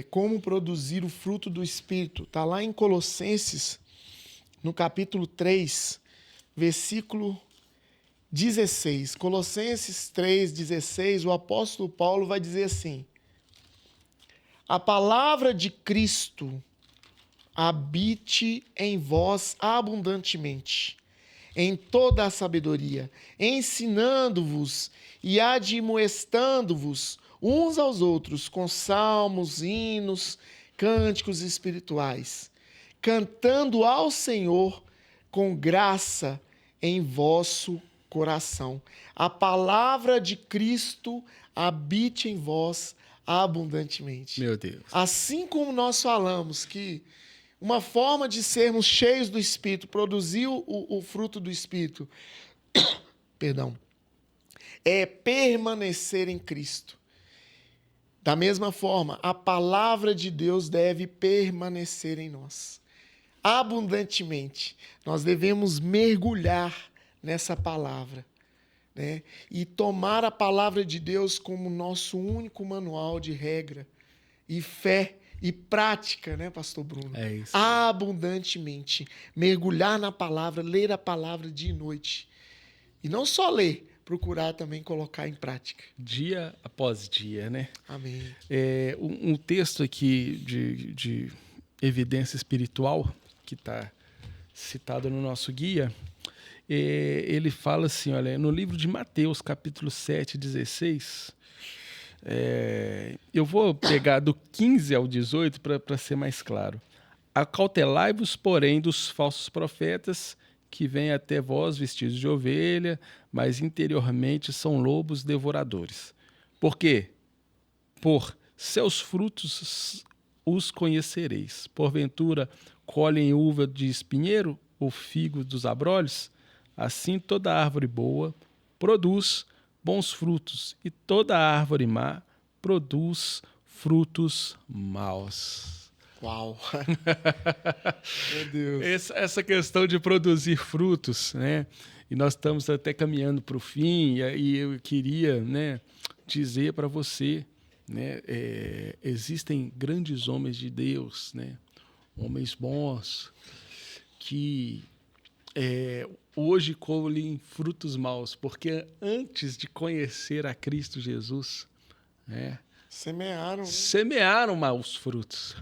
como produzir o fruto do Espírito. Está lá em Colossenses, no capítulo 3, versículo 16. Colossenses 3:16, o apóstolo Paulo vai dizer assim: a palavra de Cristo habite em vós abundantemente, em toda a sabedoria, ensinando-vos e admoestando-vos uns aos outros com salmos, hinos, cânticos espirituais, cantando ao Senhor com graça em vosso coração. A palavra de Cristo habite em vós abundantemente. Meu Deus. Assim como nós falamos que uma forma de sermos cheios do Espírito, produzir o fruto do Espírito, perdão, é permanecer em Cristo. Da mesma forma, a palavra de Deus deve permanecer em nós. Abundantemente. Nós devemos mergulhar nessa palavra, né? E tomar a palavra de Deus como nosso único manual de regra e fé e prática, né, Pastor Bruno? É isso. Abundantemente. Mergulhar na palavra, ler a palavra dia e noite. E não só ler, procurar também colocar em prática. Dia após dia, né? Amém. Um texto aqui de evidência espiritual, que está citado no nosso guia, ele fala assim, olha, no livro de Mateus, capítulo 7, 16, eu vou pegar do 15 ao 18 para ser mais claro. Acautelai-vos, porém, dos falsos profetas que vêm até vós vestidos de ovelha, mas interiormente são lobos devoradores. Por quê? Por seus frutos os conhecereis. Porventura, colhem uva de espinheiro ou figo dos abrolhos? Assim, toda árvore boa produz bons frutos, e toda árvore má produz frutos maus. Uau! Meu Deus. Essa questão de produzir frutos, né? E nós estamos até caminhando para o fim, e eu queria, né, dizer para você, né, existem grandes homens de Deus, né, homens bons, que hoje colhem frutos maus, porque antes de conhecer a Cristo Jesus, né, semearam maus frutos,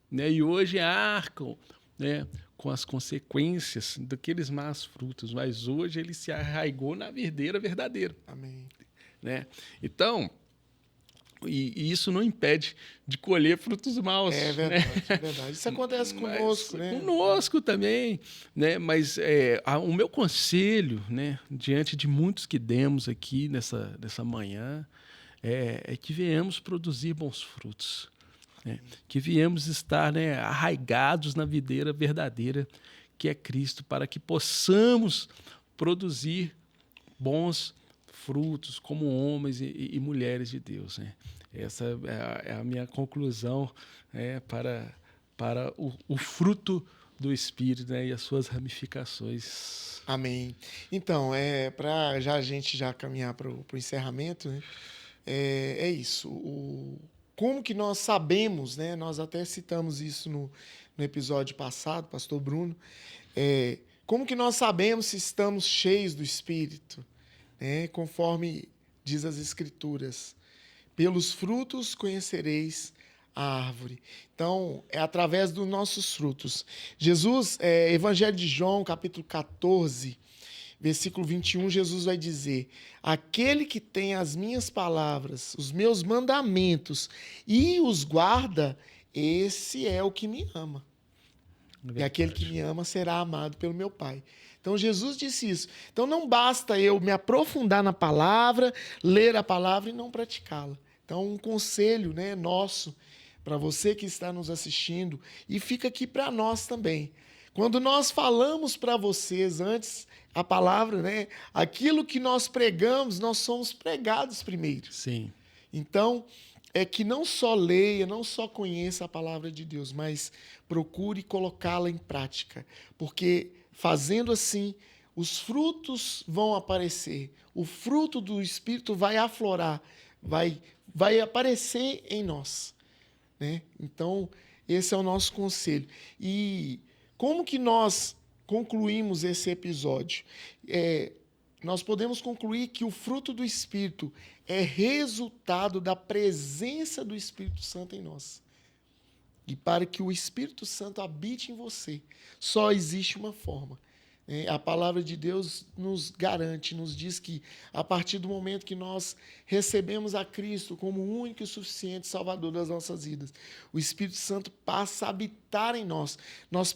né, e hoje arcam, né, com as consequências daqueles maus frutos, mas hoje ele se arraigou na videira verdadeira. Amém. Né? Então, e isso não impede de colher frutos maus. É verdade, né? é verdade. Isso acontece conosco, né? Conosco também, né? Mas o meu conselho, né, diante de muitos que demos aqui nessa manhã, é que venhamos produzir bons frutos. Né? Que viemos estar, né, arraigados na videira verdadeira, que é Cristo, para que possamos produzir bons frutos como homens e mulheres de Deus. Né? Essa é a minha conclusão, né, para o fruto do Espírito, né, e as suas ramificações. Amém. Então, para a gente já caminhar para o encerramento, né? É isso. Como que nós sabemos, né? Nós até citamos isso no episódio passado, Pastor Bruno. Como que nós sabemos se estamos cheios do Espírito? Né? Conforme diz as Escrituras, pelos frutos conhecereis a árvore. Então, é através dos nossos frutos. Jesus, Evangelho de João, capítulo 14, versículo 21, Jesus vai dizer: aquele que tem as minhas palavras, os meus mandamentos e os guarda, esse é o que me ama. E aquele que me ama será amado pelo meu Pai. Então Jesus disse isso. Então não basta eu me aprofundar na palavra, ler a palavra e não praticá-la. Então um conselho, né, nosso, para você que está nos assistindo, e fica aqui para nós também. Quando nós falamos para vocês antes a palavra, né, aquilo que nós pregamos, nós somos pregados primeiro. Sim. Então, é que não só leia, não só conheça a palavra de Deus, mas procure colocá-la em prática. Porque fazendo assim, os frutos vão aparecer. O fruto do Espírito vai aflorar, vai aparecer em nós. Né? Então, esse é o nosso conselho. E como que nós concluímos esse episódio? Nós podemos concluir que o fruto do Espírito é resultado da presença do Espírito Santo em nós. E para que o Espírito Santo habite em você, só existe uma forma, A palavra de Deus nos garante, nos diz que a partir do momento que nós recebemos a Cristo como o único e suficiente Salvador das nossas vidas, o Espírito Santo passa a habitar em nós. Nós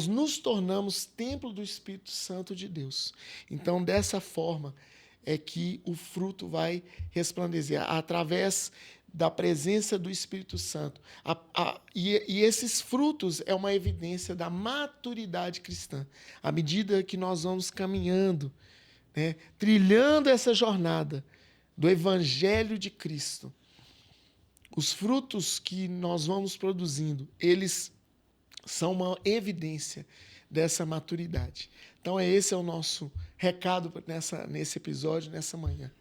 nos tornamos templo do Espírito Santo de Deus. Então, dessa forma é que o fruto vai resplandecer através da presença do Espírito Santo. E esses frutos é uma evidência da maturidade cristã. À medida que nós vamos caminhando, né, trilhando essa jornada do Evangelho de Cristo, os frutos que nós vamos produzindo, eles são uma evidência dessa maturidade. Então, esse é o nosso recado nesse episódio, nessa manhã.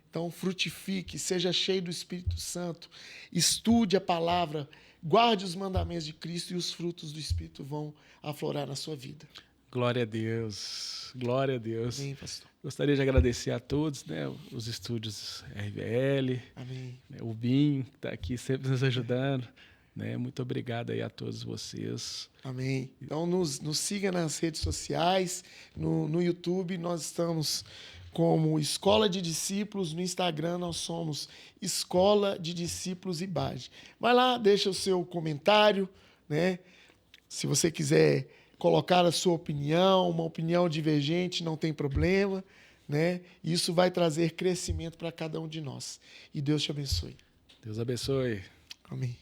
Então, frutifique, seja cheio do Espírito Santo, estude a palavra, guarde os mandamentos de Cristo e os frutos do Espírito vão aflorar na sua vida. Glória a Deus, glória a Deus. Amém, pastor. Gostaria de agradecer a todos, né, os estúdios RVL, Amém. Né, o BIM, que está aqui sempre nos ajudando. Né, muito obrigado aí a todos vocês. Amém. Então, nos siga nas redes sociais, no YouTube, nós estamos como Escola de Discípulos, no Instagram nós somos Escola de Discípulos IBAGE. Vai lá, deixa o seu comentário, né? Se você quiser colocar a sua opinião, uma opinião divergente, não tem problema, né? Isso vai trazer crescimento para cada um de nós. E Deus te abençoe. Deus abençoe. Amém.